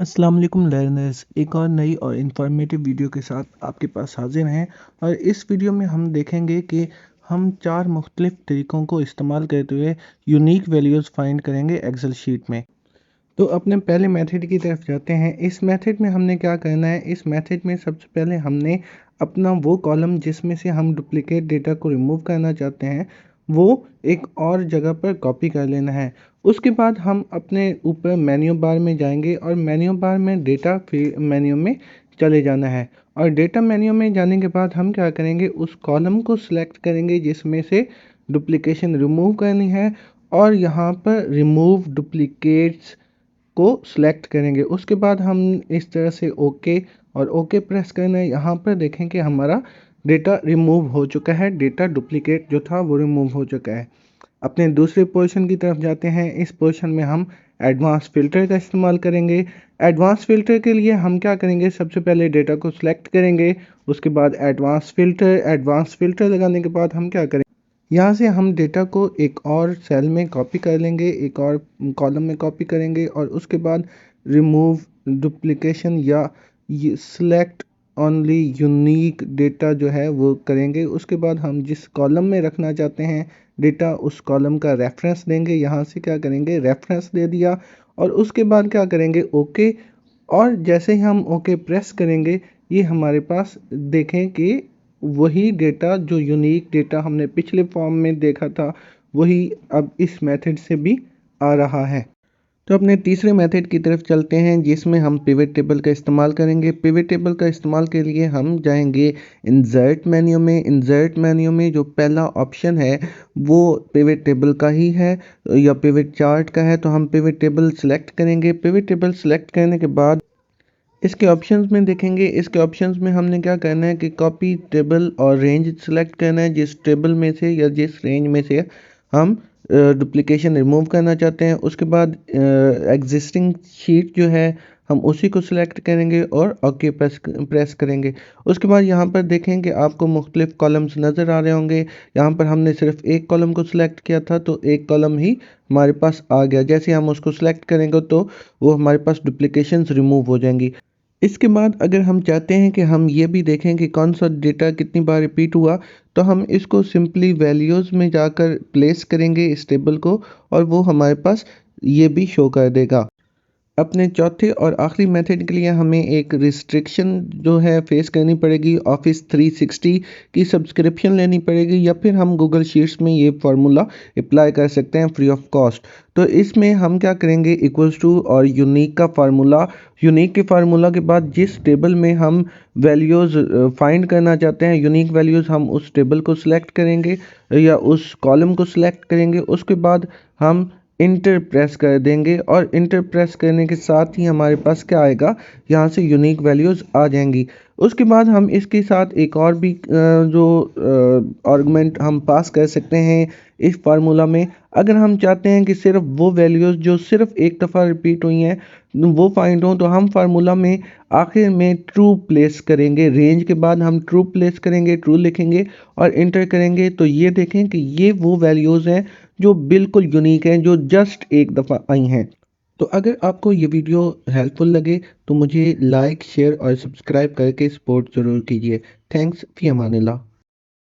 अस्सलाम वालेकुम लर्नर्स, एक और नई और इन्फॉर्मेटिव वीडियो के साथ आपके पास हाजिर हैं। और इस वीडियो में हम देखेंगे कि हम चार मुख्तलिफ तरीक़ों को इस्तेमाल करते हुए यूनिक वैल्यूज़ फाइंड करेंगे एक्सेल शीट में। तो अपने पहले मेथड की तरफ जाते हैं। इस मेथड में हमने क्या करना है, इस मेथड में सबसे पहले हमने अपना वो कॉलम जिसमें से हम डुप्लिकेट डेटा को रिमूव करना चाहते हैं वो एक और जगह पर कॉपी कर लेना है। उसके बाद हम अपने ऊपर मेन्यू बार में जाएंगे और मेन्यू बार में डेटा मेन्यू में चले जाना है। और डेटा मेन्यू में जाने के बाद हम क्या करेंगे, उस कॉलम को सिलेक्ट करेंगे जिसमें से डुप्लिकेशन रिमूव करनी है और यहाँ पर रिमूव डुप्लिकेट्स को सिलेक्ट करेंगे। उसके बाद हम इस तरह से ओके और ओके प्रेस करना है। यहाँ पर देखें कि हमारा डेटा रिमूव हो चुका है, डेटा डुप्लिकेट जो था वो रिमूव हो चुका है। अपने दूसरे पोर्शन की तरफ जाते हैं। इस पोर्शन में हम एडवांस फ़िल्टर का इस्तेमाल करेंगे। एडवांस फ़िल्टर के लिए हम क्या करेंगे, सबसे पहले डेटा को सिलेक्ट करेंगे, उसके बाद एडवांस फ़िल्टर लगाने के बाद हम क्या करेंगे, यहाँ से हम डेटा को एक और सेल में कॉपी कर लेंगे, एक और कॉलम में कॉपी करेंगे और उसके बाद रिमूव डुप्लीकेशन या सिलेक्ट ओनली यूनिक डेटा जो है वो करेंगे। उसके बाद हम जिस कॉलम में रखना चाहते हैं डेटा, उस कॉलम का रेफरेंस देंगे। यहाँ से क्या करेंगे, रेफरेंस दे दिया और उसके बाद क्या करेंगे, ओके। और जैसे ही हम ओके प्रेस करेंगे ये हमारे पास देखें कि वही डेटा जो यूनिक डेटा हमने पिछले फॉर्म में देखा था वही अब इस मेथड से भी आ रहा है। तो अपने तीसरे मेथड की तरफ चलते हैं जिसमें हम पिवट टेबल का इस्तेमाल करेंगे। पिवट टेबल का इस्तेमाल के लिए हम जाएंगे इंसर्ट मेन्यू में। इंसर्ट मेन्यू में जो पहला ऑप्शन है वो पिवट टेबल का ही है या पिवट चार्ट का है, तो हम पिवट टेबल सेलेक्ट करेंगे। पिवट टेबल सेलेक्ट करने के बाद इसके ऑप्शंस में देखेंगे, इसके ऑप्शंस में हमने क्या करना है कि कॉपी टेबल और रेंज सेलेक्ट करना है। जिस टेबल में से या जिस रेंज में से हम डुप्लीकेशन रिमूव करना चाहते हैं, उसके बाद एग्जिस्टिंग शीट जो है हम उसी को सिलेक्ट करेंगे और ओके प्रेस करेंगे। उसके बाद यहाँ पर देखें कि आपको मुख्तलिफ कॉलम्स नज़र आ रहे होंगे। यहाँ पर हमने सिर्फ एक कॉलम को सिलेक्ट किया था तो एक कॉलम ही हमारे पास आ गया। जैसे हम उसको सिलेक्ट करेंगे तो वो हमारे पास डुप्लीकेशंस रिमूव हो जाएंगी। इसके बाद अगर हम चाहते हैं कि हम ये भी देखें कि कौन सा डेटा कितनी बार रिपीट हुआ, तो हम इसको सिंपली वैल्यूज़ में जाकर प्लेस करेंगे इस टेबल को और वो हमारे पास ये भी शो कर देगा। अपने चौथे और आखिरी मेथड के लिए हमें एक रिस्ट्रिक्शन जो है फेस करनी पड़ेगी। ऑफिस 360 की सब्सक्रिप्शन लेनी पड़ेगी या फिर हम गूगल शीट्स में ये फार्मूला अप्लाई कर सकते हैं फ्री ऑफ कॉस्ट। तो इसमें हम क्या करेंगे, इक्वल्स टू और यूनिक का फार्मूला, यूनिक के फार्मूला के बाद जिस टेबल में हम वैल्यूज़ फाइंड करना चाहते हैं, यूनिक वैल्यूज़, हम उस टेबल को सिलेक्ट करेंगे या उस कॉलम को सिलेक्ट करेंगे। उसके बाद हम इंटर प्रेस कर देंगे और इंटर प्रेस करने के साथ ही हमारे पास क्या आएगा, यहाँ से यूनिक वैल्यूज़ आ जाएंगी। उसके बाद हम इसके साथ एक और भी जो आर्गुमेंट हम पास कर सकते हैं इस फार्मूला में। अगर हम चाहते हैं कि सिर्फ वो वैल्यूज़ जो सिर्फ एक दफ़ा रिपीट हुई हैं वो फाइंड हो, तो हम फार्मूला में आखिर में ट्रू प्लेस करेंगे। रेंज के बाद हम ट्रू प्लेस करेंगे, ट्रू लिखेंगे और इंटर करेंगे। तो ये देखें कि ये वो वैल्यूज़ हैं जो बिल्कुल यूनिक हैं, जो जस्ट एक दफ़ा आई हैं। तो अगर आपको ये वीडियो हेल्पफुल लगे तो मुझे लाइक, शेयर और सब्सक्राइब करके सपोर्ट ज़रूर कीजिए। थैंक्स, फ़ी अमानिल्लाह।